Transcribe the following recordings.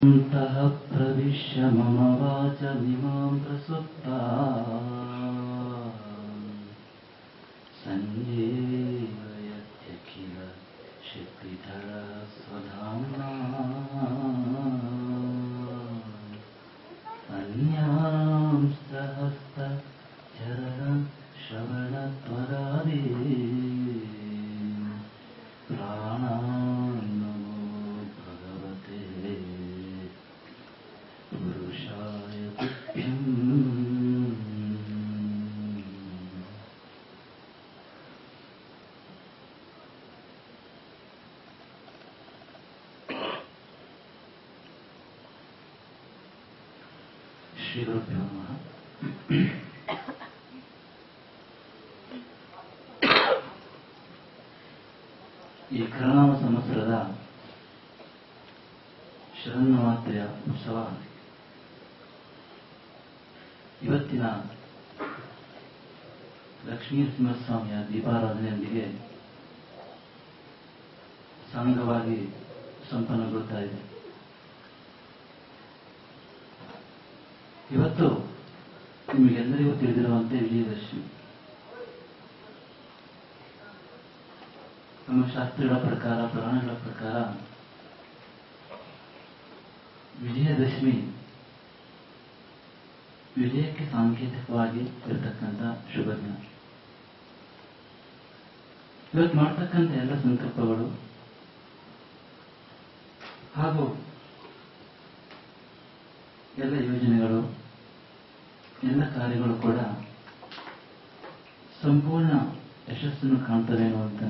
अन्तः प्रविश्य मम वाचमिमां प्रसुप्ता सञ्जीवयत्यखिल शक्तिधरः स्वधाम्ना अन्यांश्च हस्तचरण श्रवणत्वरादि प्राणान्नमो भगवते पुरुषाय तुभ्यम्। श्रीगुरुभ्यो नमः। ಈ ಕರ್ಣಾಮ ಸಂವತ್ಸರದ ಶರನ್ನವರಾತ್ರಿಯ ಉತ್ಸವ ಇವತ್ತಿನ ಲಕ್ಷ್ಮೀ ನರಸಿಂಹಸ್ವಾಮಿಯ ದೀಪಾರಾಧನೆಯೊಂದಿಗೆ ಸಾಂಗವಾಗಿ ಸಂಪನ್ನಗೊಳ್ತಾ ಇದೆ. ಇವತ್ತು ನಿಮಗೆಲ್ಲರಿಗೂ ತಿಳಿದಿರುವಂತೆ ವಿಜಯದಶಮಿ. ನಮ್ಮ ಶಾಸ್ತ್ರಗಳ ಪ್ರಕಾರ, ಪುರಾಣಗಳ ಪ್ರಕಾರ ವಿಜಯದಶಮಿ ವಿಜಯಕ್ಕೆ ಸಾಂಕೇತಿಕವಾಗಿ ಇರತಕ್ಕಂಥ ಶುಭ ದಿನ. ಇವತ್ತು ಮಾಡ್ತಕ್ಕಂಥ ಎಲ್ಲ ಸಂಕಲ್ಪಗಳು ಹಾಗೂ ಎಲ್ಲ ಯೋಜನೆಗಳು, ಎಲ್ಲ ಕಾರ್ಯಗಳು ಕೂಡ ಸಂಪೂರ್ಣ ಯಶಸ್ಸನ್ನು ಕಾಣ್ತವೆ ಅನ್ನುವಂತ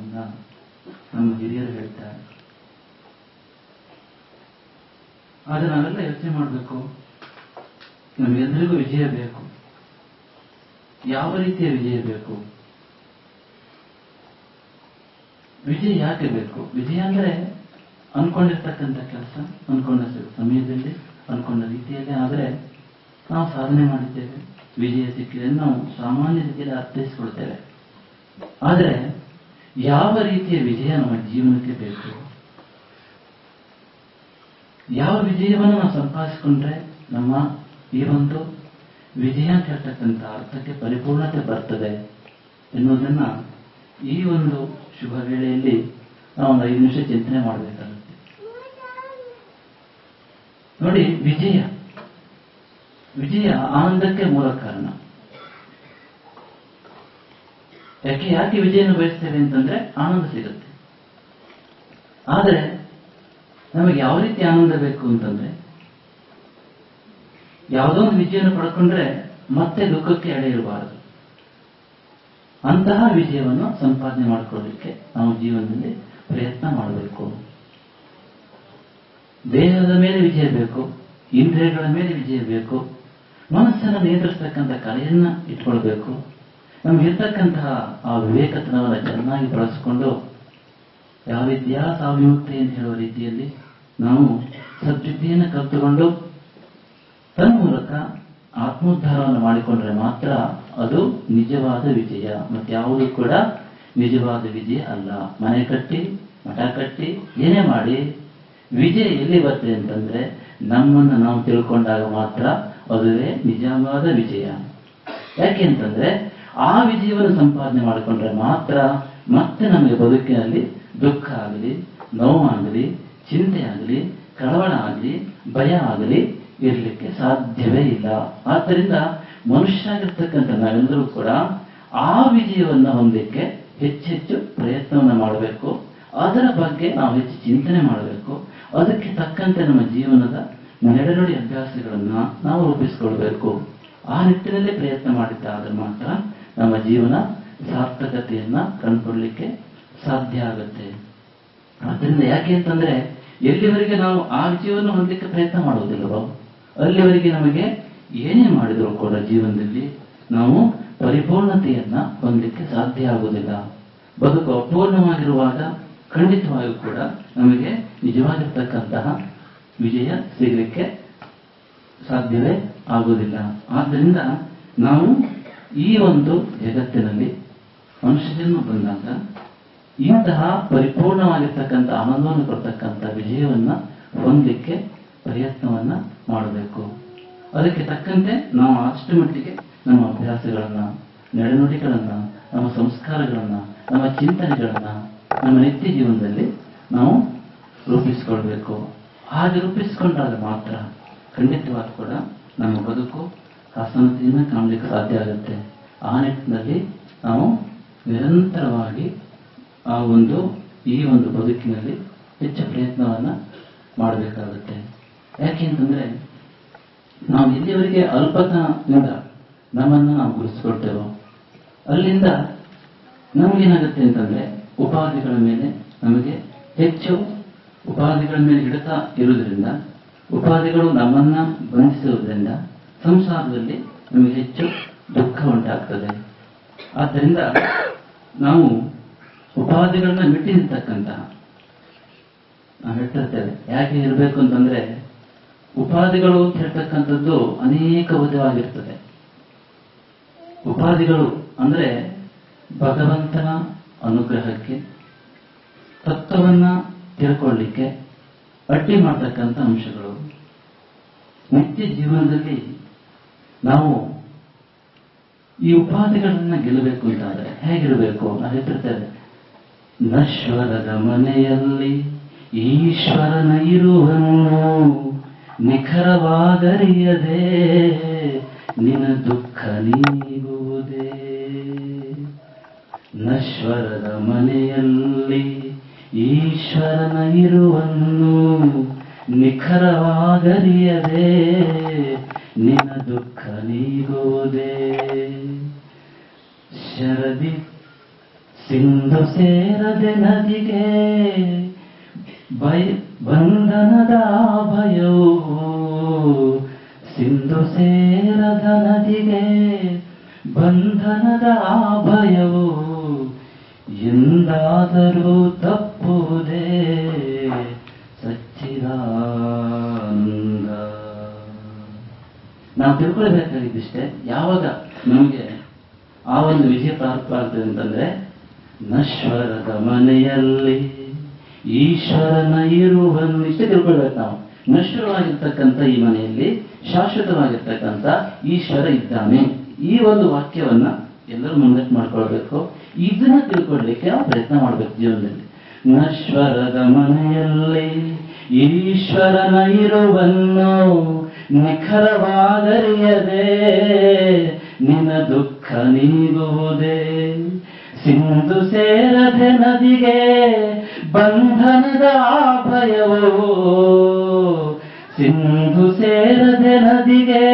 ನಮ್ಮ ಹಿರಿಯರು ಹೇಳ್ತಾರೆ. ಆದರೆ ನಾವೆಲ್ಲ ಯೋಚನೆ ಮಾಡಬೇಕು, ನಮಗೆಲ್ಲರಿಗೂ ವಿಜಯ ಬೇಕು. ಯಾವ ರೀತಿಯ ವಿಜಯ ಬೇಕು? ವಿಜಯ ಯಾಕೆ ಬೇಕು? ವಿಜಯ ಅಂದ್ರೆ ಅನ್ಕೊಂಡಿರ್ತಕ್ಕಂಥ ಕೆಲಸ ಅನ್ಕೊಂಡ ಸಮಯದಲ್ಲಿ ಅನ್ಕೊಂಡ ರೀತಿಯಲ್ಲಿ ಆದರೆ ನಾವು ಸಾಧನೆ ಮಾಡಿದ್ದೇವೆ, ವಿಜಯ ಸಿಕ್ಕಿದೆ ನಾವು ಸಾಮಾನ್ಯ ರೀತಿಯಲ್ಲಿ ಅರ್ಥೈಸಿಕೊಳ್ತೇವೆ. ಆದರೆ ಯಾವ ರೀತಿಯ ವಿಜಯ ನಮ್ಮ ಜೀವನಕ್ಕೆ ಬೇಕು? ಯಾವ ವಿಜಯವನ್ನು ನಾವು ಸಂಪಾದಿಸಿಕೊಂಡ್ರೆ ನಮ್ಮ ಈ ಒಂದು ವಿಜಯ ಅಂತ ಹೇಳ್ತಕ್ಕಂಥ ಅರ್ಥಕ್ಕೆ ಪರಿಪೂರ್ಣತೆ ಬರ್ತದೆ ಎನ್ನುವುದನ್ನ ಈ ಒಂದು ಶುಭ ವೇಳೆಯಲ್ಲಿ ನಾವು ಒಂದು 5 ನಿಮಿಷ ಚಿಂತನೆ ಮಾಡಬೇಕಾಗುತ್ತೆ. ನೋಡಿ, ವಿಜಯ ಆನಂದಕ್ಕೆ ಮೂಲ ಕಾರಣ. ಯಾಕೆ ವಿಜಯನ ಬಯಸ್ತೇವೆ ಅಂತಂದ್ರೆ ಆನಂದ ಸಿಗುತ್ತೆ. ಆದರೆ ನಮಗೆ ಯಾವ ರೀತಿ ಆನಂದ ಬೇಕು ಅಂತಂದ್ರೆ, ಯಾವುದೋ ಒಂದು ವಿಜಯವನ್ನು ಪಡ್ಕೊಂಡ್ರೆ ಮತ್ತೆ ದುಃಖಕ್ಕೆ ಎಡೆ ಇರಬಾರದು. ಅಂತಹ ವಿಜಯವನ್ನು ಸಂಪಾದನೆ ಮಾಡಿಕೊಳ್ಳಲಿಕ್ಕೆ ನಾವು ಜೀವನದಲ್ಲಿ ಪ್ರಯತ್ನ ಮಾಡಬೇಕು. ದೇಹದ ಮೇಲೆ ವಿಜಯ ಬೇಕು, ಇಂದ್ರಿಯಗಳ ಮೇಲೆ ವಿಜಯ ಬೇಕು, ಮನಸ್ಸನ್ನು ನಿಯಂತ್ರಿಸತಕ್ಕಂಥ ಕಲೆಯನ್ನ ಇಟ್ಕೊಳ್ಬೇಕು. ನಮಗಿರ್ತಕ್ಕಂತಹ ಆ ವಿವೇಕತನವನ್ನು ಚೆನ್ನಾಗಿ ಬಳಸಿಕೊಂಡು ಯಾವ ವಿದ್ಯಾ ಸಾವಿಮುಕ್ತಿ ಅಂತ ಹೇಳುವ ರೀತಿಯಲ್ಲಿ ನಾವು ಸದ್ವಿದ್ಯೆಯನ್ನು ಕಲಿತುಕೊಂಡು ತನ್ಮೂಲಕ ಆತ್ಮೋದ್ಧಾರವನ್ನು ಮಾಡಿಕೊಂಡ್ರೆ ಮಾತ್ರ ಅದು ನಿಜವಾದ ವಿಜಯ. ಮತ್ತೆ ಯಾವುದು ಕೂಡ ನಿಜವಾದ ವಿಜಯ ಅಲ್ಲ. ಮನೆ ಕಟ್ಟಿ, ಮಠ ಕಟ್ಟಿ, ಏನೇ ಮಾಡಿ ವಿಜಯ ಎಲ್ಲಿ ಬರ್ತದೆ ಅಂತಂದ್ರೆ ನಮ್ಮನ್ನು ನಾವು ತಿಳ್ಕೊಂಡಾಗ ಮಾತ್ರ ಅದುವೇ ನಿಜವಾದ ವಿಜಯ. ಯಾಕೆ ಅಂತಂದ್ರೆ ಆ ವಿಜಯವನ್ನು ಸಂಪಾದನೆ ಮಾಡಿಕೊಂಡ್ರೆ ಮಾತ್ರ ಮತ್ತೆ ನಮಗೆ ಬದುಕಿನಲ್ಲಿ ದುಃಖ ಆಗಲಿ, ನೋವಾಗಲಿ, ಚಿಂತೆ ಆಗಲಿ, ಕಳವಳ ಆಗಲಿ, ಭಯ ಆಗಲಿ ಇರಲಿಕ್ಕೆ ಸಾಧ್ಯವೇ ಇಲ್ಲ. ಆದ್ದರಿಂದ ಮನುಷ್ಯರಾಗಿರ್ತಕ್ಕಂಥ ನಾವೆಲ್ಲರೂ ಕೂಡ ಆ ವಿಜಯವನ್ನು ಹೊಂದಲಿಕ್ಕೆ ಹೆಚ್ಚೆಚ್ಚು ಪ್ರಯತ್ನವನ್ನು ಮಾಡಬೇಕು. ಅದರ ಬಗ್ಗೆ ನಾವು ಹೆಚ್ಚು ಚಿಂತನೆ ಮಾಡಬೇಕು. ಅದಕ್ಕೆ ತಕ್ಕಂತೆ ನಮ್ಮ ಜೀವನದ ನಡೆನುಡಿ ಅಭ್ಯಾಸಗಳನ್ನ ನಾವು ರೂಪಿಸಿಕೊಳ್ಬೇಕು. ಆ ನಿಟ್ಟಿನಲ್ಲಿ ಪ್ರಯತ್ನ ಮಾಡಿದ್ದಾದ್ರೆ ಮಾತ್ರ ನಮ್ಮ ಜೀವನ ಸಾರ್ಥಕತೆಯನ್ನ ಕಂಡುಕೊಳ್ಳಲಿಕ್ಕೆ ಸಾಧ್ಯ ಆಗುತ್ತೆ. ಆದ್ದರಿಂದ ಯಾಕೆ ಅಂತಂದ್ರೆ ಎಲ್ಲಿವರೆಗೆ ನಾವು ಆ ವಿಜಯವನ್ನು ಹೊಂದಲಿಕ್ಕೆ ಪ್ರಯತ್ನ ಮಾಡುವುದಿಲ್ಲವೋ ಅಲ್ಲಿವರೆಗೆ ನಮಗೆ ಏನೇ ಮಾಡಿದರೂ ಕೂಡ ಜೀವನದಲ್ಲಿ ನಾವು ಪರಿಪೂರ್ಣತೆಯನ್ನ ಹೊಂದಲಿಕ್ಕೆ ಸಾಧ್ಯ ಆಗುವುದಿಲ್ಲ. ಬದುಕು ಅಪೂರ್ಣವಾಗಿರುವಾಗ ಖಂಡಿತವಾಗಿಯೂ ಕೂಡ ನಮಗೆ ನಿಜವಾಗಿರ್ತಕ್ಕಂತಹ ವಿಜಯ ಸಿಗಲಿಕ್ಕೆ ಸಾಧ್ಯವೇ ಆಗುವುದಿಲ್ಲ. ಆದ್ದರಿಂದ ನಾವು ಈ ಒಂದು ಜಗತ್ತಿನಲ್ಲಿ ಮನುಷ್ಯ ಜನ್ಮ ಬಂದಾಗ ಇಂತಹ ಪರಿಪೂರ್ಣವಾಗಿರ್ತಕ್ಕಂಥ ಆನಂದವನ್ನು ಕೊಡ್ತಕ್ಕಂಥ ವಿಜಯವನ್ನ ಹೊಂದಲಿಕ್ಕೆ ಪ್ರಯತ್ನವನ್ನ ಮಾಡಬೇಕು. ಅದಕ್ಕೆ ತಕ್ಕಂತೆ ನಾವು ಅಷ್ಟು ಮಟ್ಟಿಗೆ ನಮ್ಮ ಅಭ್ಯಾಸಗಳನ್ನ, ನಡೆನುಡಿಗಳನ್ನ, ನಮ್ಮ ಸಂಸ್ಕಾರಗಳನ್ನ, ನಮ್ಮ ಚಿಂತನೆಗಳನ್ನ ನಮ್ಮ ನಿತ್ಯ ಜೀವನದಲ್ಲಿ ನಾವು ರೂಪಿಸಿಕೊಳ್ಬೇಕು. ಹಾಗೆ ರೂಪಿಸಿಕೊಂಡಾಗ ಮಾತ್ರ ಖಂಡಿತವಾಗಿ ಕೂಡ ನಮ್ಮ ಬದುಕು ಹಸನತೆಯನ್ನು ಕಾಣಲಿಕ್ಕೆ ಸಾಧ್ಯ ಆಗುತ್ತೆ. ಆ ನಿಟ್ಟಿನಲ್ಲಿ ನಾವು ನಿರಂತರವಾಗಿ ಈ ಒಂದು ಬದುಕಿನಲ್ಲಿ ಹೆಚ್ಚು ಪ್ರಯತ್ನವನ್ನ ಮಾಡಬೇಕಾಗುತ್ತೆ. ಯಾಕೆಂತಂದ್ರೆ ನಾವು ಇಲ್ಲಿಯವರೆಗೆ ಅಲ್ಪತನದಿಂದ ನಮ್ಮನ್ನು ನಾವು ಗುರುತಿಸ್ಕೊಳ್ತೇವೋ ಅಲ್ಲಿಂದ ನಮಗೇನಾಗುತ್ತೆ ಅಂತಂದ್ರೆ ಉಪಾಧಿಗಳ ಮೇಲೆ ನಮಗೆ ಹೆಚ್ಚು ಉಪಾಧಿಗಳ ಮೇಲೆ ಹಿಡಿತ ಇರುವುದರಿಂದ, ಉಪಾಧಿಗಳು ನಮ್ಮನ್ನ ಬಂಧಿಸುವುದರಿಂದ ಸಂಸಾರದಲ್ಲಿ ನಮಗೆ ಹೆಚ್ಚು ದುಃಖ ಉಂಟಾಗ್ತದೆ. ಆದ್ದರಿಂದ ನಾವು ಉಪಾಧಿಗಳನ್ನ ಮಿಟ್ಟಿರ್ತಕ್ಕಂತಹ ನಾವು ಹೇಳ್ತಿರ್ತೇವೆ. ಯಾಕೆ ಇರಬೇಕು ಅಂತಂದ್ರೆ ಉಪಾಧಿಗಳು ಅಂತ ಹೇಳ್ತಕ್ಕಂಥದ್ದು ಅನೇಕ ವಿಧವಾಗಿರ್ತದೆ. ಉಪಾಧಿಗಳು ಅಂದ್ರೆ ಭಗವಂತನ ಅನುಗ್ರಹಕ್ಕೆ, ತತ್ವವನ್ನ ತಿಳ್ಕೊಳ್ಳಿಕ್ಕೆ ಅಡ್ಡಿ ಮಾಡ್ತಕ್ಕಂಥ ಅಂಶಗಳು. ನಿತ್ಯ ಜೀವನದಲ್ಲಿ ನಾವು ಈ ಉಪಾಧಿಗಳನ್ನ ಗೆಲ್ಲಬೇಕು ಅಂತಾದ್ರೆ ಹೇಗಿರಬೇಕು? ನಾವು ಹೇಳ್ತಿರ್ತೇವೆ, ನಶ್ವರದ ಮನೆಯಲ್ಲಿ ಈಶ್ವರನ ಇರುವನು, ನಿಖರವಾಗರಿಯದೆ ನಿನ್ನ ದುಃಖ ನೀಗುವುದೇ. ನಶ್ವರದ ಮನೆಯಲ್ಲಿ ಈಶ್ವರನ ಇರುವನು, ನಿಖರವಾಗರಿಯದೆ ನಿನ್ನ ದುಃಖ ನೀಗುವುದೇ. ಶರದಿ ಸಿಂಧು ಸೇರದೆ ನದಿಗೆ ಬಂಧನದ ಭಯವು, ಸಿಂಧು ಸೇರದ ನದಿಗೆ ಬಂಧನದ ಭಯವು ಎಂದಾದರೂ ತಪ್ಪುವುದೇ ಸಚ್ಚಿದಾನಂದ. ನಾವು ತಿಳ್ಕೊಳ್ಬೇಕಾಗಿದ್ದಿಷ್ಟೇ, ಯಾವಾಗ ನಮಗೆ ಆ ಒಂದು ವಿಷಯ ಪ್ರಾಪ್ತ ಆಗ್ತದೆ ಅಂತಂದ್ರೆ ನಶ್ವರದ ಮನೆಯಲ್ಲಿ ಈಶ್ವರನ ಇರುವನು. ಇಷ್ಟೇ ತಿಳ್ಕೊಳ್ಬೇಕು ನಾವು. ನಶ್ವರವಾಗಿರ್ತಕ್ಕಂಥ ಈ ಮನೆಯಲ್ಲಿ ಶಾಶ್ವತವಾಗಿರ್ತಕ್ಕಂಥ ಈಶ್ವರ ಇದ್ದಾನೆ. ಈ ಒಂದು ವಾಕ್ಯವನ್ನ ಎಲ್ಲರೂ ಮುಂದಕ್ಕೆ ಮಾಡ್ಕೊಳ್ಬೇಕು. ಇದನ್ನ ತಿಳ್ಕೊಳ್ಲಿಕ್ಕೆ ನಾವು ಪ್ರಯತ್ನ ಮಾಡ್ಬೇಕು ಜೀವನದಲ್ಲಿ. ನಶ್ವರದ ಮನೆಯಲ್ಲಿ ಈಶ್ವರನ ಇರುವನು, ನಿಖರವಾಗರಿಯದೆ ನಿನ್ನ ದುಃಖ ನೀಗುವುದೇ. ಸಿಂಧು ಸೇರದೆ ನದಿಗೆ ಬಂಧನದ ಭಯವೋ, ಸಿಂಧು ಸೇರದೆ ನದಿಗೆ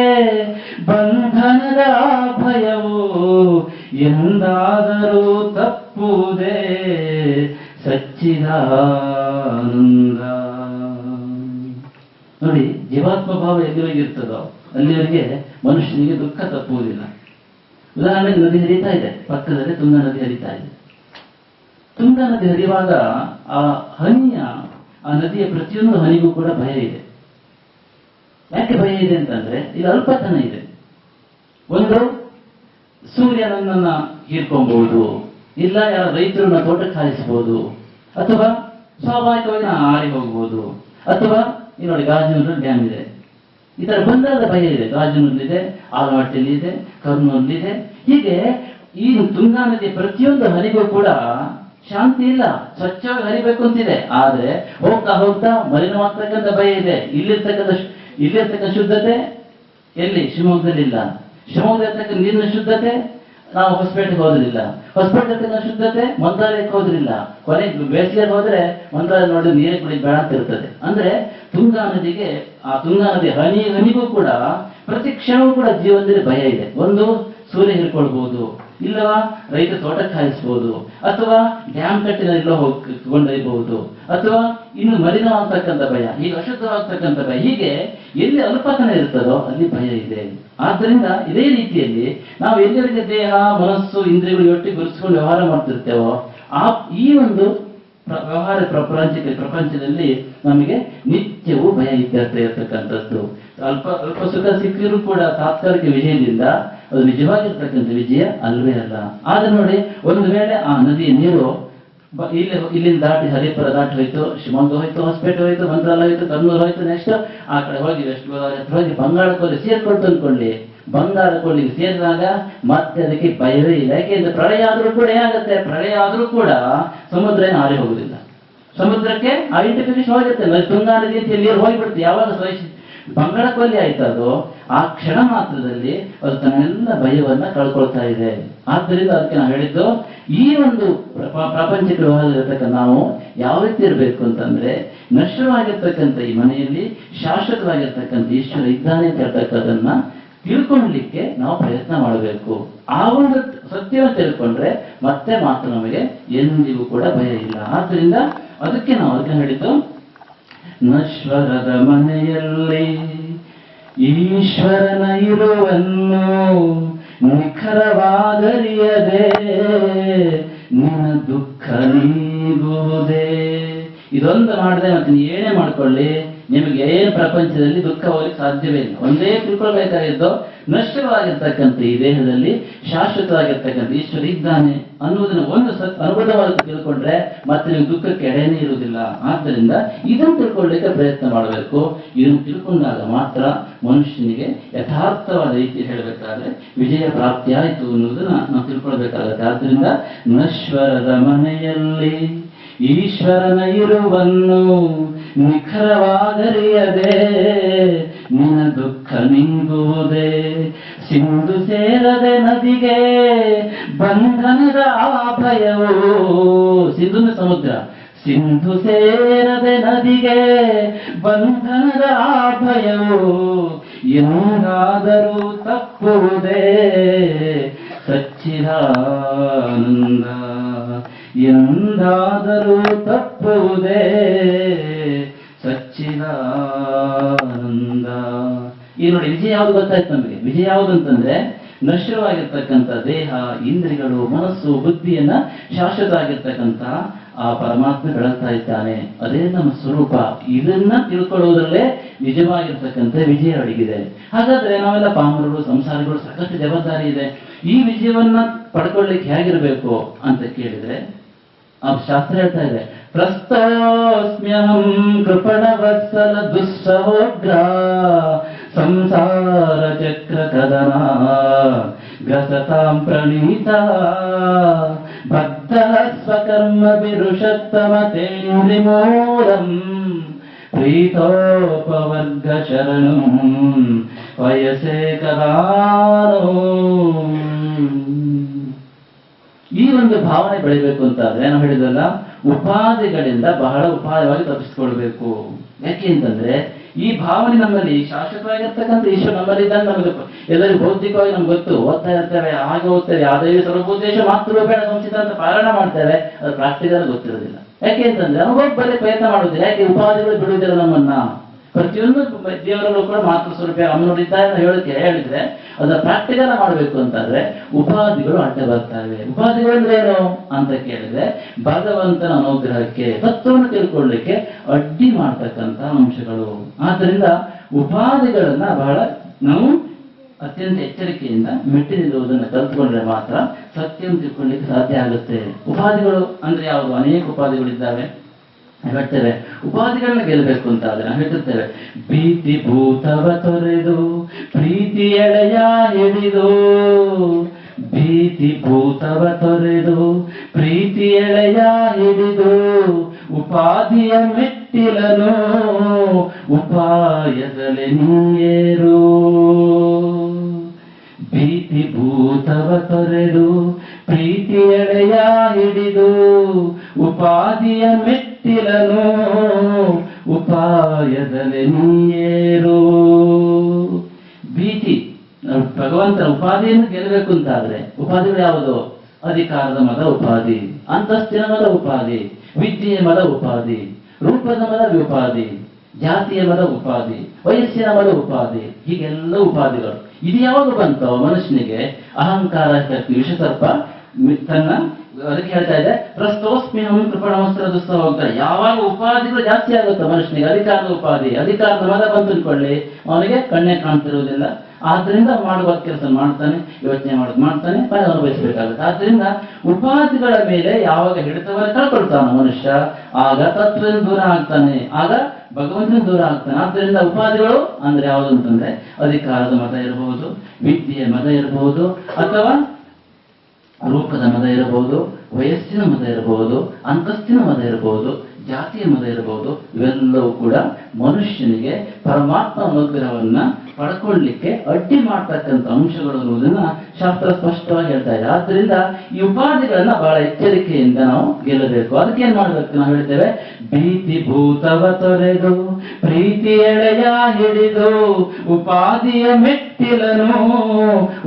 ಬಂಧನದ ಭಯವೋ ಎಂದಾದರೂ ತಪ್ಪುವುದೇ ಸಚ್ಚಿದಾನಂದ. ನೋಡಿ, ಜೀವಾತ್ಮ ಭಾವ ಎಲ್ಲಿವರೆಗೆ ಇರ್ತದೋ ಅಲ್ಲಿವರೆಗೆ ಮನುಷ್ಯನಿಗೆ ದುಃಖ ತಪ್ಪುವುದಿಲ್ಲ. ಉದಾಹರಣೆಗೆ ನದಿ ಹರಿತಾ ಇದೆ, ಪಕ್ಕದಲ್ಲಿ ತುಂಗಾ ನದಿ ಹರಿತಾ ಇದೆ. ತುಂಗಾ ನದಿ ಹರಿಯುವಾಗ ಆ ನದಿಯ ಪ್ರತಿಯೊಂದು ಹನಿಗೂ ಕೂಡ ಭಯ ಇದೆ. ಯಾಕೆ ಭಯ ಇದೆ ಅಂತಂದ್ರೆ ಇದು ಅಲ್ಪತನ ಇದೆ. ಒಂದು, ಸೂರ್ಯ ನನ್ನನ್ನ ಹೀರ್ಕೊಬಹುದು, ಇಲ್ಲ ಯಾರ ರೈತರನ್ನ ತೋಟಕ್ಕೆ ಹಾಯಿಸಬಹುದು, ಅಥವಾ ಸ್ವಾಭಾವಿಕವಾಗಿ ನಾನು ಹಾರಿ ಹೋಗ್ಬೋದು, ಅಥವಾ ಈ ನೋಡಿ ಗಾಜನೂರಲ್ಲಿ ಡ್ಯಾಮ್ ಇದೆ. ಈ ತರ ಬಂದಾಗ ಭಯ ಇದೆ. ಗಾಜನೂರಲ್ಲಿದೆ, ಆಲಮಟ್ಟಿಯಲ್ಲಿದೆ, ಕರ್ನೂರಲ್ಲಿದೆ. ಹೀಗೆ ಈ ತುಂಗಾ ನದಿಯ ಪ್ರತಿಯೊಂದು ಹನಿಗೂ ಕೂಡ ಶಾಂತಿ ಇಲ್ಲ. ಸ್ವಚ್ಛವಾಗಿ ಹರಿಬೇಕು ಅಂತಿದೆ, ಆದ್ರೆ ಹೋಗ್ತಾ ಹೋಗ್ತಾ ಮಲಿನವಾಗ್ತಕ್ಕಂಥ ಭಯ ಇದೆ. ಇಲ್ಲಿರ್ತಕ್ಕಂಥ ಶುದ್ಧತೆ ಎಲ್ಲಿ? ಶಿವಮೊಗ್ಗದಲ್ಲಿ ಇಲ್ಲ. ಶಿವಮೊಗ್ಗದಲ್ಲಿರ್ತಕ್ಕಂಥ ನೀರಿನ ಶುದ್ಧತೆ ನಾವು ಹೊಸಪೇಟೆಗೆ ಹೋದ್ರಿಲ್ಲ. ಹೊಸಪೇಟೆ ಶುದ್ಧತೆ ಮಂತ್ರಾಲಯಕ್ಕೆ ಹೋದ್ರಿಲ್ಲ. ಕೊನೆಗೆ ಬೇಸಿಗೆ ಹೋದ್ರೆ ಮಂತ್ರಾಲಯ ನೋಡಿ ನೀರೇ ಕುಡಿ ಬೇಡ ಅಂತ ಇರ್ತದೆ. ಅಂದ್ರೆ ತುಂಗಾ ನದಿಗೆ, ಆ ತುಂಗಾ ನದಿ ಹನಿಗೂ ಕೂಡ ಪ್ರತಿ ಕ್ಷಣವೂ ಕೂಡ ಜೀವನದಲ್ಲಿ ಭಯ ಇದೆ. ಒಂದು, ಸೂರ್ಯ ಹಿಡ್ಕೊಳ್ಬಹುದು, ಇಲ್ಲವಾ ರೈತ ತೋಟಕ್ಕೆ ಹಾಯಿಸಬಹುದು, ಅಥವಾ ಡ್ಯಾಮ್ ಕಟ್ಟಿನ ಎಲ್ಲೋ ಕೊಂಡೊಯ್ಯಬಹುದು, ಅಥವಾ ಇನ್ನು ಮಲಿನವಾಗ್ತಕ್ಕಂಥ ಭಯ, ಹೀಗೆ ಅಶುದ್ಧವಾಗ್ತಕ್ಕಂಥ ಭಯ. ಹೀಗೆ ಎಲ್ಲಿ ಅಲ್ಪತನ ಇರ್ತದೋ ಅಲ್ಲಿ ಭಯ ಇದೆ. ಆದ್ದರಿಂದ ಇದೇ ರೀತಿಯಲ್ಲಿ ನಾವು ಎಲ್ಲರಿಗೆ ದೇಹ, ಮನಸ್ಸು, ಇಂದ್ರಿಯಗಳು ಒಟ್ಟಿಗೆ ಗುರುತಿಸಿಕೊಂಡು ವ್ಯವಹಾರ ಮಾಡ್ತಿರ್ತೇವೋ ಈ ಒಂದು ವ್ಯವಹಾರ ಪ್ರಪಂಚದಲ್ಲಿ ನಮಗೆ ನಿತ್ಯವೂ ಭಯ ಇದ್ದೇ ಇರತಕ್ಕಂಥದ್ದು. ಅಲ್ಪ ಸುಖ ಸಿಕ್ಕಿರೂ ಕೂಡ ತಾತ್ಕಾಲಿಕ ವಿಜಯದಿಂದ ಅದು ನಿಜವಾಗಿರ್ತಕ್ಕಂಥ ವಿಜಯ ಅಲ್ವೇ ಅಲ್ಲ. ಆದ್ರೆ ನೋಡಿ, ಒಂದು ವೇಳೆ ಆ ನದಿಯ ನೀರು ಇಲ್ಲಿಂದ ದಾಟಿ ಹರಿಪುರ ದಾಟಿ ಹೋಯ್ತು, ಶಿವಮೊಗ್ಗ ಹೋಯ್ತು, ಹೊಸಪೇಟೆ ಹೋಯ್ತು, ಮಂತ್ರಾಲಯ ಹೋಯ್ತು, ಕರ್ನೂರು ಹೋಯ್ತು, ನೆಕ್ಸ್ಟ್ ಆ ಕಡೆ ಹೋಗಿ ವೆಸ್ಟ್ ಗೋದಾವರಿ ಹತ್ರ ಹೋಗಿ ಬಂಗಾಳ ಕೊಲ್ಲಿ ಸೇರ್ಕೊಳ್ತು ಅನ್ಕೊಳ್ಳಿ. ಬಂಗಾಳ ಕೊಲ್ಲಿಗೆ ಸೇರಿದಾಗ ಮತ್ತೆ ಅದಕ್ಕೆ ಭಯವೇ ಇಲ್ಲ. ಯಾಕೆಂದ್ರೆ ಪ್ರಳಯ ಆದ್ರೂ ಕೂಡ ಏನಾಗುತ್ತೆ, ಪ್ರಳಯ ಆದ್ರೂ ಕೂಡ ಸಮುದ್ರ ಏನು ಹಾರಿ ಹೋಗುದಿಲ್ಲ. ಸಮುದ್ರಕ್ಕೆ ಐಡೆಂಟಿಫಿಕೇಶನ್ ಹೋಗುತ್ತೆ, ತುಂಗಾ ನದಿ ಅಂತ ನೀರು ಹೋಗಿಬಿಡುತ್ತೆ. ಯಾವಾಗ ಬಂಗಾಳ ಕೊಲ್ಲಿ ಆಯ್ತು ಅದು ಆ ಕ್ಷಣ ಮಾತ್ರದಲ್ಲಿ ಅದು ತನ್ನೆಲ್ಲ ಭಯವನ್ನ ಕಳ್ಕೊಳ್ತಾ ಇದೆ. ಆದ್ದರಿಂದ ಅದಕ್ಕೆ ನಾವು ಹೇಳಿದ್ದು ಈ ಒಂದು ಪ್ರಾಪಂಚಿಕ ವ್ಯವಹಾರದಲ್ಲಿರ್ತಕ್ಕ ನಾವು ಯಾವ ರೀತಿ ಇರಬೇಕು ಅಂತಂದ್ರೆ, ನಶ್ವರವಾಗಿರ್ತಕ್ಕಂಥ ಈ ಮನೆಯಲ್ಲಿ ಶಾಶ್ವತವಾಗಿರ್ತಕ್ಕಂಥ ಈಶ್ವರ ಇದ್ದಾನೆ ಅಂತ ಹೇಳ್ತಕ್ಕದನ್ನ ತಿಳ್ಕೊಳ್ಳಲಿಕ್ಕೆ ನಾವು ಪ್ರಯತ್ನ ಮಾಡಬೇಕು. ಆ ಒಂದು ಸತ್ಯವನ್ನು ತಿಳ್ಕೊಂಡ್ರೆ ಮತ್ತೆ ಮಾತ್ರ ನಮಗೆ ಎಂದಿಗೂ ಕೂಡ ಭಯ ಇಲ್ಲ. ಆದ್ದರಿಂದ ಅದಕ್ಕೆ ನಾವು ಅದಕ್ಕೆ ಹೇಳಿದ್ದು, ನಶ್ವರದ ಮನೆಯಲ್ಲಿ ಈಶ್ವರನ ಇರುವನ್ನು ನಿಖರವಾದರಿಯದೆ ನಿನ್ನ ದುಃಖ ನೀಗುವುದೇ. ಇದೊಂದು ಮಾಡಿದ್ರೆ ಮತ್ತೆ ನೀವು ಏನೇ ಮಾಡ್ಕೊಳ್ಳಿ, ನಿಮಗೆ ಏನು ಪ್ರಪಂಚದಲ್ಲಿ ದುಃಖ ಹೋಗ್ಲಿಕ್ಕೆ ಸಾಧ್ಯವೇ ಇಲ್ಲ. ಒಂದೇ ತಿಳ್ಕೊಳ್ಬೇಕಾಗಿದ್ದು, ನಶ್ವರವಾಗಿರ್ತಕ್ಕಂಥ ಈ ದೇಹದಲ್ಲಿ ಶಾಶ್ವತವಾಗಿರ್ತಕ್ಕಂಥ ಈಶ್ವರ ಇದ್ದಾನೆ ಅನ್ನುವುದನ್ನು ಒಂದು ಅನುಭವವಾಗಿ ತಿಳ್ಕೊಂಡ್ರೆ ಮತ್ತೆ ನೀವು ದುಃಖಕ್ಕೆ ಎಡೆನೇ ಇರುವುದಿಲ್ಲ. ಆದ್ದರಿಂದ ಇದನ್ನು ತಿಳ್ಕೊಳ್ಳಿಕ್ಕೆ ಪ್ರಯತ್ನ ಮಾಡಬೇಕು. ಇದನ್ನು ತಿಳ್ಕೊಂಡಾಗ ಮಾತ್ರ ಮನುಷ್ಯನಿಗೆ ಯಥಾರ್ಥವಾದ ರೀತಿ ಹೇಳಬೇಕಾದ್ರೆ ವಿಜಯ ಪ್ರಾಪ್ತಿ ಆಯಿತು ಅನ್ನುವುದನ್ನ ನಾವು ತಿಳ್ಕೊಳ್ಬೇಕಾಗುತ್ತೆ. ಆದ್ದರಿಂದ ನಶ್ವರದ ಮನೆಯಲ್ಲಿ ಈಶ್ವರನ ಇರುವನ್ನು ನಿಖರವಾದರಿಯದೆ ನಿನ್ನ ದುಃಖ ನೀಗುವುದೇ. ಸಿಂಧು ಸೇರದೆ ನದಿಗೆ ಬಂಧನದ ಆಭಯವು. ಸಿಂಧುನ ಸಮುದ್ರ, ಸಿಂಧು ಸೇರದೆ ನದಿಗೆ ಬಂಧನದ ಆಭಯವು ಎಂದಾದರೂ ತಪ್ಪುವುದೇ ಸಚ್ಚಿದಾನಂದ. ಎಂದಾದರೂ ತಪ್ಪುವುದೇ ಸಚ್ಚಿದಾನಂದ. ಈ ನೋಡಿ ವಿಜಯ ಯಾವುದು ಗೊತ್ತಾಯ್ತು ನಮಗೆ. ವಿಜಯ ಯಾವುದು ಅಂತಂದ್ರೆ, ನಶ್ವರವಾಗಿರ್ತಕ್ಕಂಥ ದೇಹ, ಇಂದ್ರಿಯಗಳು, ಮನಸ್ಸು, ಬುದ್ಧಿಯನ್ನ ಶಾಶ್ವತ ಆಗಿರ್ತಕ್ಕಂಥ ಆ ಪರಮಾತ್ಮ ಬೆಳಗ್ತಾ ಇದ್ದಾನೆ. ಅದೇ ನಮ್ಮ ಸ್ವರೂಪ. ಇದನ್ನ ತಿಳ್ಕೊಳ್ಳುವುದರಲ್ಲೇ ನಿಜವಾಗಿರ್ತಕ್ಕಂಥ ವಿಜಯ ಅಡಗಿದೆ. ಹಾಗಾದ್ರೆ ನಾವೆಲ್ಲ ಪಾಮರರು, ಸಂಸಾರಿಗಳು, ಸಾಕಷ್ಟು ಜವಾಬ್ದಾರಿ ಇದೆ. ಈ ವಿಜಯವನ್ನ ಪಡ್ಕೊಳ್ಳಿಕ್ಕೆ ಹೇಗಿರ್ಬೇಕು ಅಂತ ಕೇಳಿದ್ರೆ, ಆ ಶಾಸ್ತ್ರ ಹೇಳ್ತಾ ಇದೆ, ಪ್ರಸ್ತೋಸ್ಮ್ಯಹಂ ಕೃಪಣವತ್ಸಲ ದುಸ್ಸಹೋಗ್ರ ಸಂಸಾರ ಚಕ್ರ ಕದನ ಗ್ರಸತಾಂ ಪ್ರಣೀತ ಬದ್ಧ ಸ್ವಕರ್ಮ ವಿರುಷತ್ತಮತೇಂದ್ರಿಮೂಲಂ ಪ್ರೀತೋಪವರ್ಗ ಶರಣಂ ವಯಸೇ ಕದಾನೋ. ಈ ಒಂದು ಭಾವನೆ ಬೆಳಿಬೇಕು ಅಂತಾದ್ರೆ ನಾವು ಹೇಳಿದ್ರಲ್ಲ, ಉಪಾಧಿಗಳಿಂದ ಬಹಳ ಉಪಾಯವಾಗಿ ತಪ್ಪಿಸ್ಕೊಳ್ಬೇಕು. ಯಾಕೆ ಅಂತಂದ್ರೆ, ಈ ಭಾವನೆ ನಮ್ಮಲ್ಲಿ ಶಾಶ್ವತವಾಗಿರ್ತಕ್ಕಂಥ ಈಶ್ವರ ನಮ್ಮಲ್ಲಿ ಇದ್ದಾನೆ. ನಮಗೆ ಎಲ್ಲರಿಗೂ ಭೌತಿಕವಾಗಿ ನಮ್ಗೆ ಗೊತ್ತು, ಓದ್ತಾ ಇರ್ತೇವೆ, ಹಾಗೆ ಓದ್ತೇವೆ, ಯಾವುದೇ ಸರ್ವೋದ್ದೇಶ ಮಾತೃರೂಪೇಣ ಸಂಚಿತ ಅಂತ ಪಾಲನ ಮಾಡ್ತೇವೆ. ಅದು ಪ್ರಾಕ್ಟಿಕಲ್ ಗೊತ್ತಿರೋದಿಲ್ಲ. ಯಾಕೆ ಅಂತಂದ್ರೆ ಅನುಭವ ಬರೀ ಪ್ರಯತ್ನ ಮಾಡುವುದಿಲ್ಲ. ಯಾಕೆ ಉಪಾಧಿಗಳು ಬಿಡುವುದಿಲ್ಲ ನಮ್ಮನ್ನ. ಪ್ರತಿಯೊಂದು ದೇವರಲ್ಲೂ ಕೂಡ ಮಾತೃ ಸ್ವರೂಪ ಅಮ್ಮನೋಡಿದ್ದಾರೆ ಹೇಳಿದ್ರೆ ಅದನ್ನ ಪ್ರಾಕ್ಟಿಕಲ್ ಮಾಡಬೇಕು ಅಂತಂದ್ರೆ ಉಪಾಧಿಗಳು ಅಡ್ಡ ಬರ್ತವೆ. ಉಪಾಧಿಗಳು ಅಂದ್ರೆ ಏನು ಅಂತ ಕೇಳಿದ್ರೆ, ಭಗವಂತನ ಅನುಗ್ರಹಕ್ಕೆ, ತತ್ವವನ್ನು ತಿಳ್ಕೊಳ್ಳಿಕ್ಕೆ ಅಡ್ಡಿ ಮಾಡ್ತಕ್ಕಂಥ ಅಂಶಗಳು. ಆದ್ದರಿಂದ ಉಪಾಧಿಗಳನ್ನ ಬಹಳ ನಾವು ಅತ್ಯಂತ ಎಚ್ಚರಿಕೆಯಿಂದ ಮೆಟ್ಟಿ ನಿಲ್ಲುವುದನ್ನು ಕಲ್ತ್ಕೊಂಡ್ರೆ ಮಾತ್ರ ಸತ್ಯವನ್ನು ತಿಳ್ಕೊಳ್ಳಿಕ್ಕೆ ಸಾಧ್ಯ ಆಗುತ್ತೆ. ಉಪಾಧಿಗಳು ಅಂದ್ರೆ ಯಾವುದು? ಅನೇಕ ಉಪಾಧಿಗಳಿದ್ದಾವೆ. ಹೇಳ್ತೇವೆ ಉಪಾಧಿಗಳನ್ನ ಗೆಲ್ಲಬೇಕು ಅಂತ ಆದ್ರೆ ನಾವು ಹೇಳ್ತಿರ್ತೇವೆ, ಭೀತಿ ಭೂತವ ತೊರೆದು ಪ್ರೀತಿ ಎಳೆಯ ಹಿಡಿದು. ಭೀತಿ ಭೂತವ ತೊರೆದು ಪ್ರೀತಿ ಎಳೆಯ ಹಿಡಿದು ಉಪಾಧಿಯ ಮೆಟ್ಟಿಲನು ಉಪಾಯದಲ್ಲಿ ನೀರು. ಭೀತಿ ಭೂತವ ತೊರೆದು ಪ್ರೀತಿ ಎಳೆಯ ಹಿಡಿದು ಉಪಾಧಿಯ ಮೆಟ್ಟಿಲನು ಉಪಾಯದಲ್ಲಿ ನೀರು. ಭೀತಿ, ಭಗವಂತನ ಉಪಾಧಿಯನ್ನು ಗೆಲ್ಲಬೇಕು ಅಂತಾದ್ರೆ ಉಪಾಧಿಗಳು ಯಾವುದು? ಅಧಿಕಾರದ ಮದ ಉಪಾಧಿ, ಅಂತಸ್ತಿನ ಮದ ಉಪಾಧಿ, ವಿದ್ಯೆಯ ಮದ ಉಪಾಧಿ, ರೂಪದ ಮದ ಉಪಾಧಿ, ಜಾತಿಯ ಮದ ಉಪಾಧಿ, ವಯಸ್ಸಿನ ಮದ ಉಪಾಧಿ, ಹೀಗೆಲ್ಲ ಉಪಾಧಿಗಳು. ಇದು ಯಾವಾಗ ಬಂತೋ ಮನುಷ್ಯನಿಗೆ ಅಹಂಕಾರ ಶಕ್ತಿ ವಿಷಸರ್ಪ ತನ್ನ ಅದಕ್ಕೆ ಹೇಳ್ತಾ ಇದೆ, ಪ್ರಸ್ತೋಸ್ಮ್ಯಹಂ ಕೃಪಣವಸ್ತ್ರ ದುಸ್ಸಹ ಹೋಗ್ತಾರೆ. ಯಾವಾಗ ಉಪಾಧಿಗಳು ಜಾಸ್ತಿ ಆಗುತ್ತೋ ಮನುಷ್ಯನಿಗೆ, ಅಧಿಕಾರದ ಉಪಾಧಿ, ಅಧಿಕಾರದ ಮದ ಬಂತು ಅಂದ್ಕೊಳ್ಳಿ, ಅವನಿಗೆ ಕಣ್ಣೇ ಕಾಣ್ತಿರುವುದಿಲ್ಲ, ಆದ್ರಿಂದ ಮಾಡುವ ಕೆಲಸ ಮಾಡ್ತಾನೆ, ಯೋಚನೆ ಮಾಡೋದು ಮಾಡ್ತಾನೆ, ಫಲ ಅನುಭವಿಸಬೇಕಾಗುತ್ತೆ. ಆದ್ರಿಂದ ಉಪಾಧಿಗಳ ಮೇಲೆ ಯಾವಾಗ ಹಿಡಿತವನ್ನು ಕಳ್ಕೊಳ್ತಾನ ಮನುಷ್ಯ, ಆಗ ತತ್ವದಿಂದ ದೂರ ಆಗ್ತಾನೆ, ಆಗ ಭಗವಂತನ ದೂರ ಆಗ್ತಾನೆ. ಆದ್ರಿಂದ ಉಪಾಧಿಗಳು ಅಂದ್ರೆ ಯಾವುದು ಅಂತಂದ್ರೆ ಅಧಿಕಾರದ ಮತ ಇರಬಹುದು, ವಿದ್ಯೆಯ ಮತ ಇರಬಹುದು, ಅಥವಾ ರೂಪದ ಮದ ಇರಬಹುದು, ವಯಸ್ಸಿನ ಮದ ಇರಬಹುದು, ಅಂತಸ್ತಿನ ಮದ ಇರಬಹುದು, ಜಾತಿಯ ಮದ ಇರಬಹುದು. ಇವೆಲ್ಲವೂ ಕೂಡ ಮನುಷ್ಯನಿಗೆ ಪರಮಾತ್ಮ ಅನುಗ್ರಹವನ್ನ ಪಡ್ಕೊಳ್ಳಿಕ್ಕೆ ಅಡ್ಡಿ ಮಾಡ್ತಕ್ಕಂಥ ಅಂಶಗಳು ಅನ್ನೋದನ್ನ ಶಾಸ್ತ್ರ ಸ್ಪಷ್ಟವಾಗಿ ಹೇಳ್ತಾ ಇದೆ. ಆದ್ರಿಂದ ಈ ಉಪಾಧಿಗಳನ್ನ ಬಹಳ ಎಚ್ಚರಿಕೆಯಿಂದ ನಾವು ಗೆಲ್ಲಬೇಕು. ಅದಕ್ಕೆ ಏನ್ ಮಾಡ್ಬೇಕು ನಾವು ಹೇಳ್ತೇವೆ, ಭೀತಿ ಭೂತವ ತೊರೆದು ಪ್ರೀತಿ ಎಳೆಯ ಹಿಡಿದು ಉಪಾಧಿಯ ಮೆಟ್ಟಿಲನು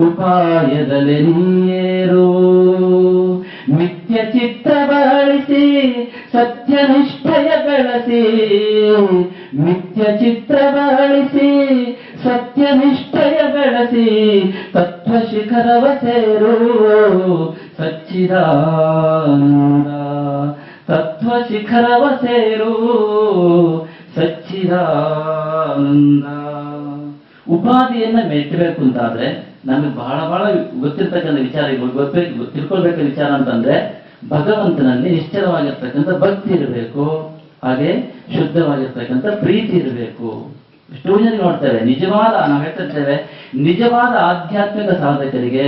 ಉಪಾಯದಲ್ಲಿ ನೀರು ಮಿಥ್ಯ ಚಿತ್ರ ಬಳಿಸಿ ಸತ್ಯನಿಷ್ಠೆಯ ಬೆಳೆಸಿ ಮಿಥ್ಯ ಚಿತ್ರ ಬಳಿಸಿ ಸತ್ಯನಿಷ್ಠೆಯ ಬೆಳೆಸಿ ತತ್ವ ಶಿಖರವ ಸೇರು ಸಚ್ಚಿದಾನಂದ ತತ್ವ ಶಿಖರವ ಸೇರು ಸಚ್ಚಿದಾನಂದ. ಉಪಾಧಿಯನ್ನ ಮೆಟ್ಟಬೇಕು ಅಂತಾದ್ರೆ ನಮಗೆ ಬಹಳ ಬಹಳ ಗೊತ್ತಿರ್ತಕ್ಕಂಥ ವಿಚಾರಗಳು ತಿಳ್ಕೊಳ್ಬೇಕಾದ ವಿಚಾರ ಅಂತಂದ್ರೆ ಭಗವಂತನಲ್ಲಿ ನಿಶ್ಚಲವಾಗಿರ್ತಕ್ಕಂಥ ಭಕ್ತಿ ಇರಬೇಕು, ಹಾಗೆ ಶುದ್ಧವಾಗಿರ್ತಕ್ಕಂಥ ಪ್ರೀತಿ ಇರಬೇಕು. ಎಷ್ಟೋ ಜನ ನೋಡ್ತೇವೆ ನಾವು ಹೇಳ್ತಿರ್ತೇವೆ, ನಿಜವಾದ ಆಧ್ಯಾತ್ಮಿಕ ಸಾಧಕರಿಗೆ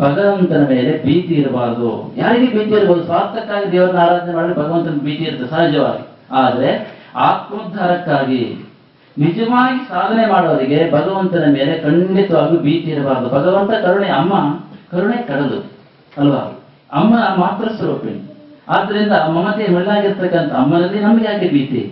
ಭಗವಂತನ ಮೇಲೆ ಭೀತಿ ಇರಬಾರದು. ಯಾರಿಗೆ ಭೀತಿ ಇರಬಹುದು? ಸ್ವಾರ್ಥಕ್ಕಾಗಿ ದೇವರನ್ನ ಆರಾಧನೆ ಮಾಡಿ ಭಗವಂತನ ಭೀತಿ ಇರುತ್ತೆ ಸಹಜವಾಗಿ. ಆದ್ರೆ ಆತ್ಮೋದ್ಧಾರಕ್ಕಾಗಿ ನಿಜವಾಗಿ ಸಾಧನೆ ಮಾಡೋರಿಗೆ ಭಗವಂತನ ಮೇಲೆ ಖಂಡಿತವಾಗೂ ಭೀತಿ ಇರಬಾರದು. ಭಗವಂತ ಕರುಣೆ ಕಡಲು ಅಲ್ವಾ, ಅಮ್ಮ ಮಾತ್ರ ಸ್ವರೂಪಿಣಿ. ಆದ್ರಿಂದ ಮಮತೆ ಮೆಳ್ಳಾಗಿರ್ತಕ್ಕಂಥ ಅಮ್ಮನಲ್ಲಿ ನಮ್ಗೆ ಯಾಕೆ ಭೀತಿ?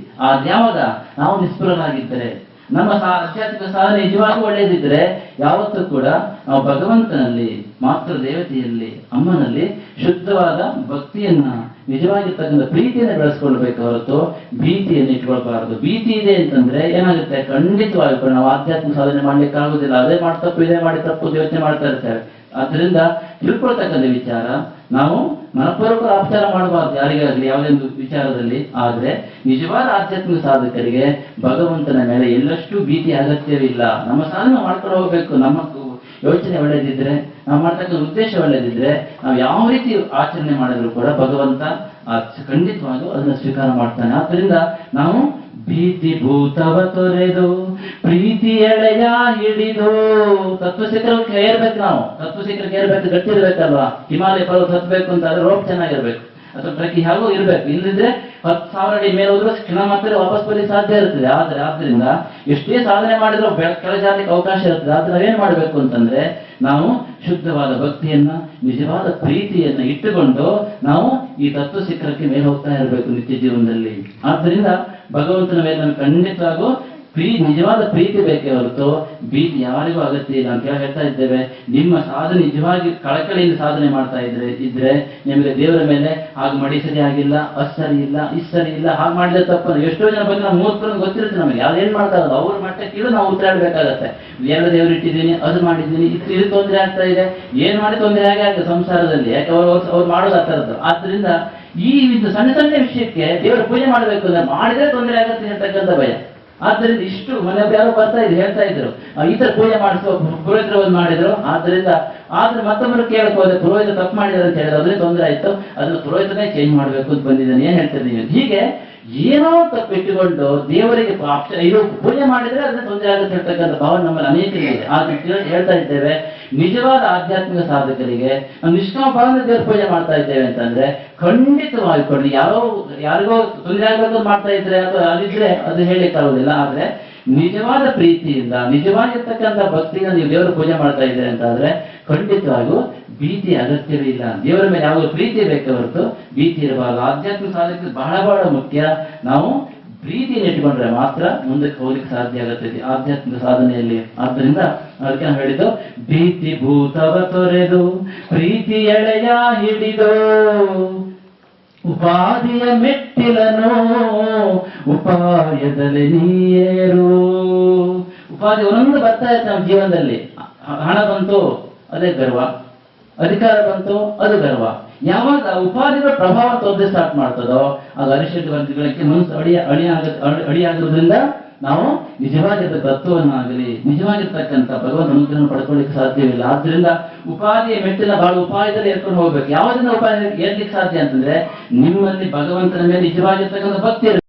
ಯಾವಾಗ ನಾವು ನಿಸ್ಪೃಹರಾಗಿದ್ದರೆ, ನಮ್ಮ ಆಧ್ಯಾತ್ಮಿಕ ಸಾಧನೆ ನಿಜವಾಗೂ ಒಳ್ಳೆಯದಿದ್ರೆ ಯಾವತ್ತೂ ಕೂಡ ನಾವು ಭಗವಂತನಲ್ಲಿ ಮಾತ್ರ ದೇವತೆಯಲ್ಲಿ ಅಮ್ಮನಲ್ಲಿ ಶುದ್ಧವಾದ ಭಕ್ತಿಯನ್ನ ನಿಜವಾಗಿರ್ತಕ್ಕಂಥ ಪ್ರೀತಿಯನ್ನು ಬೆಳೆಸ್ಕೊಳ್ಬೇಕು ಹೊರತು ಭೀತಿಯನ್ನು ಇಟ್ಕೊಳ್ಬಾರದು. ಭೀತಿ ಇದೆ ಅಂತಂದ್ರೆ ಏನಾಗುತ್ತೆ, ಖಂಡಿತವಾಗಿ ನಾವು ಆಧ್ಯಾತ್ಮಿಕ ಸಾಧನೆ ಮಾಡ್ಲಿಕ್ಕೆ ಆಗುದಿಲ್ಲ. ಅದೇ ಮಾಡಿ ತಪ್ಪು, ಇದೇ ಮಾಡಿ ತಪ್ಪು ಯೋಚನೆ ಮಾಡ್ತಾ ಇರ್ತೇವೆ. ಆದ್ರಿಂದ ತಿಳ್ಕೊಳ್ತಕ್ಕಂಥ ವಿಚಾರ ನಾವು ಮನಪೂರ್ವಕ ಅಪಚಾರ ಮಾಡಬಾರ್ದು ಯಾರಿಗಾಗಲಿ ಯಾವುದೇ ಒಂದು ವಿಚಾರದಲ್ಲಿ. ಆದ್ರೆ ನಿಜವಾದ ಆಧ್ಯಾತ್ಮಿಕ ಸಾಧಕರಿಗೆ ಭಗವಂತನ ಮೇಲೆ ಎಲ್ಲಷ್ಟು ಭೀತಿ ಅಗತ್ಯವಿಲ್ಲ. ನಮ್ಮ ಸಾಧನೆ ಮಾಡ್ಕೊಂಡು ಹೋಗ್ಬೇಕು. ನಮ್ಮ ಯೋಚನೆ ಒಳ್ಳೆದಿದ್ರೆ, ನಾವು ಮಾಡ್ತಕ್ಕಂಥ ಉದ್ದೇಶ ಒಳ್ಳೆದಿದ್ರೆ, ನಾವು ಯಾವ ರೀತಿ ಆಚರಣೆ ಮಾಡಿದ್ರು ಕೂಡ ಭಗವಂತ ಖಂಡಿತವಾಗೂ ಅದನ್ನು ಸ್ವೀಕಾರ ಮಾಡ್ತಾನೆ. ಆದ್ರಿಂದ ನಾವು ಭೀತಿ ಭೂತವ ತೊರೆದು ಪ್ರೀತಿ ಎಳೆಯ ಹಿಡಿದು ತತ್ವಶಿಖರಕ್ಕೆ ಏರ್ಬೇಕು. ನಾವು ತತ್ವಶಿಖರಕ್ಕೆ ಏರ್ಬೇಕು, ಗಟ್ಟಿ ಇರ್ಬೇಕಲ್ವಾ. ಹಿಮಾಲಯ ಪರ್ವತ ಹತ್ಬೇಕು ಅಂತ ಆದ್ರೆ ರೋಪ್ ಚೆನ್ನಾಗಿರ್ಬೇಕು, ಅಥವಾ ಟ್ರೆಕ್ಕಿಂಗ್ ಹಾಗೂ ಇರ್ಬೇಕು. ಇಲ್ಲದಿದ್ರೆ 10,000 ಅಡಿ ಮೇಲೆ ಹೋದ್ರು ಕ್ಷಣ ಮಾತ್ರ ವಾಪಸ್ ಬರಲಿಕ್ಕೆ ಸಾಧ್ಯ ಇರ್ತದೆ. ಆದ್ರಿಂದ ಎಷ್ಟೇ ಸಾಧನೆ ಮಾಡಿದ್ರು ಕೆಳಜಾರಲಿಕ್ಕೆ ಅವಕಾಶ ಇರ್ತದೆ. ಆದ್ರೆ ನಾವೇನ್ ಮಾಡ್ಬೇಕು ಅಂತಂದ್ರೆ, ನಾವು ಶುದ್ಧವಾದ ಭಕ್ತಿಯನ್ನ, ನಿಜವಾದ ಪ್ರೀತಿಯನ್ನ ಇಟ್ಟುಕೊಂಡು ನಾವು ಈ ತತ್ವ ಶಿಖರಕ್ಕೆ ಮೇಲೆ ಹೋಗ್ತಾ ಇರಬೇಕು ನಿತ್ಯ ಜೀವನದಲ್ಲಿ. ಆದ್ರಿಂದ ಭಗವಂತನ ಮೇಲೆ ನಮ್ಗೆ ಖಂಡಿತವಾಗೂ ನಿಜವಾದ ಪ್ರೀತಿ ಬೇಕೇ ಹೊರತು ಭೀತಿ ಯಾರಿಗೂ ಅಗತ್ಯ ಇಲ್ಲ ಅಂತ ಹೇಳ್ತಾ ಇದ್ದೇವೆ. ನಿಮ್ಮ ಸಾಧನೆ ನಿಜವಾಗಿ ಕಳಕಳಿಯಿಂದ ಸಾಧನೆ ಮಾಡ್ತಾ ಇದ್ರೆ ನಿಮಗೆ ದೇವರ ಮೇಲೆ ಹಾಗೆ ಮಾಡಿ ಸರಿ ಆಗಿಲ್ಲ, ಅಷ್ಟು ಸರಿ ಇಲ್ಲ, ಇಷ್ಟು ಸರಿ ಇಲ್ಲ, ಹಾಗೆ ಮಾಡಿದ್ರೆ ತಪ್ಪು. ಎಷ್ಟೋ ಜನ ಬಂದು ನಾವು ಮೂರ್ಖರನ್ನು ಗೊತ್ತಿರುತ್ತೆ ನಮಗೆ, ಯಾವ್ದೇನ್ ಮಾಡ್ತಾ ಇರೋದು ಅವ್ರ ಮಟ್ಟಕ್ಕೆ ನಾವು ಉತ್ತರಾಡ್ಬೇಕಾಗತ್ತೆ. ಎರಡು ದೇವರು ಇಟ್ಟಿದ್ದೀನಿ, ಅದು ಮಾಡಿದ್ದೀನಿ, ಇದು ತೊಂದರೆ ಆಗ್ತಾ ಇದೆ, ಏನ್ ಮಾಡಿ ತೊಂದರೆ ಆಗಿ ಆಗ್ತದೆ ಸಂಸಾರದಲ್ಲಿ. ಯಾಕೆ ಅವ್ರು ಮಾಡೋದು ಆ ಥರದ್ದು. ಆದ್ರಿಂದ ಈ ಸಣ್ಣ ಸಣ್ಣ ವಿಷಯಕ್ಕೆ ದೇವರ ಪೂಜೆ ಮಾಡಬೇಕು ಅಂದ್ರೆ ಮಾಡಿದ್ರೆ ತೊಂದರೆ ಆಗತ್ತೆ ಅಂತಕ್ಕಂಥ ಭಯ. ಆದ್ದರಿಂದ ಇಷ್ಟು ಮನೆ ಯಾರೋ ಬರ್ತಾ ಇದ್ರು ಹೇಳ್ತಾ ಇದ್ರು, ಈ ತರ ಪೂಜೆ ಮಾಡಿಸುವ ಪುರೋಹಿತರು ಒಂದು ಮಾಡಿದ್ರು. ಆದ್ರೆ ಮತ್ತೊಬ್ಬರು ಕೇಳಕ್ ಹೋದ್ರೆ ಪುರೋಹಿತ ತಪ್ಪು ಮಾಡಿದ್ರು ಅಂತ ಹೇಳಿದ್ರು, ಅದ್ರಲ್ಲಿ ತೊಂದರೆ ಆಯ್ತು, ಅದನ್ನ ಪುರೋಹಿತನೇ ಚೇಂಜ್ ಮಾಡ್ಬೇಕು ಅಂತ ಬಂದಿದ್ದಾನೆ. ಏನ್ ಹೇಳ್ತಾರೆ ನೀವು? ಹೀಗೆ ಏನೋ ತಪ್ಪಿಟ್ಟುಕೊಂಡು ದೇವರಿಗೆ ಇದು ಪೂಜೆ ಮಾಡಿದ್ರೆ ಅದನ್ನ ತೊಂದರೆ ಆಗುತ್ತೆ ಹೇಳ್ತಕ್ಕಂಥ ಭಾವನೆ ನಮ್ಮಲ್ಲಿ ಅನೇಕ ಇದೆ. ಆದ್ರೆ ಹೇಳ್ತಾ ಇದ್ದೇವೆ, ನಿಜವಾದ ಆಧ್ಯಾತ್ಮಿಕ ಸಾಧಕರಿಗೆ ನಾವು ನಿಷ್ಕಾಮ ಭಾವನೆ ದೇವರ ಪೂಜೆ ಮಾಡ್ತಾ ಇದ್ದೇವೆ ಅಂತಂದ್ರೆ ಖಂಡಿತವಾಗಿ ಕೊಡಿ. ಯಾರಿಗೋ ತೊಂದರೆ ಆಗಬೇಕು ಮಾಡ್ತಾ ಇದ್ರೆ ಅಥವಾ ಅದಿದ್ರೆ ಅದು ಹೇಳಿಕ್ಕಾಗೋದಿಲ್ಲ. ಆದ್ರೆ ನಿಜವಾದ ಪ್ರೀತಿಯಿಂದ, ನಿಜವಾಗಿರ್ತಕ್ಕಂಥ ಭಕ್ತಿಯಿಂದ ನೀವು ದೇವರ ಪೂಜೆ ಮಾಡ್ತಾ ಇದ್ದೀರಿ ಅಂತಾದ್ರೆ ಖಂಡಿತವಾಗೂ ಭೀತಿ ಅಗತ್ಯವೇ ಇಲ್ಲ. ದೇವರ ಮೇಲೆ ಯಾವಾಗ ಪ್ರೀತಿ ಬೇಕೇ ಹೊರತು ಭೀತಿ ಇರಬಾರದು. ಆಧ್ಯಾತ್ಮಿಕ ಸಾಧಕ ಬಹಳ ಬಹಳ ಮುಖ್ಯ. ನಾವು ಪ್ರೀತಿಯನ್ನು ಇಟ್ಕೊಂಡ್ರೆ ಮಾತ್ರ ಮುಂದಕ್ಕೆ ಹೋಗ್ಲಿಕ್ಕೆ ಸಾಧ್ಯ ಆಗುತ್ತದೆ ಆಧ್ಯಾತ್ಮಿಕ ಸಾಧನೆಯಲ್ಲಿ. ಆದ್ದರಿಂದ ಅದಕ್ಕೆ ನಾವು ಹೇಳಿದ್ದು, ಭೀತಿ ಭೂತವ ತೊರೆದು ಪ್ರೀತಿ ಎಳೆಯ ಹಿಡಿದು ಉಪಾಧಿಯ ಮೆಟ್ಟಿಲನು ಉಪಾಯದಲ್ಲಿ ನೀರು. ಉಪಾಧಿ ಒಂದೊಂದು ಬರ್ತಾ ಇರುತ್ತೆ ನಮ್ಮ ಜೀವನದಲ್ಲಿ. ಹಣ ಬಂತು ಅದೇ ಗರ್ವ, ಅಧಿಕಾರ ಬಂತು ಅದು ಗರ್ವ. ಯಾವಾಗ ಉಪಾಧಿಗಳ ಪ್ರಭಾವ ತೋರಿಸಿ ಸ್ಟಾರ್ಟ್ ಮಾಡ್ತದೋ ಆಗ ಅರಿಷಡ್ ವರ್ಗಗಳಿಗೆ ಮನಸ್ಸು ಅಡಿಯಾಗೋದ್ರಿಂದ ನಾವು ನಿಜವಾಗಿದ್ದ ತತ್ವವನ್ನಾಗಲಿ ನಿಜವಾಗಿರ್ತಕ್ಕಂಥ ಭಗವಂತ ಅನುಗ್ರಹ ಪಡ್ಕೊಳ್ಳಿಕ್ಕೆ ಸಾಧ್ಯವಿಲ್ಲ. ಆದ್ರಿಂದ ಉಪಾಧಿಯ ಮೆಟ್ಟಿನ ಬಹಳ ಉಪಾಯದಲ್ಲಿ ಏರ್ಕೊಂಡು ಹೋಗ್ಬೇಕು. ಯಾವುದನ್ನ ಉಪಾಯ ಏರ್ಲಿಕ್ಕೆ ಸಾಧ್ಯ ಅಂತಂದ್ರೆ ನಿಮ್ಮಲ್ಲಿ ಭಗವಂತನ ಮೇಲೆ ನಿಜವಾಗಿರ್ತಕ್ಕಂಥ ಭಕ್ತಿ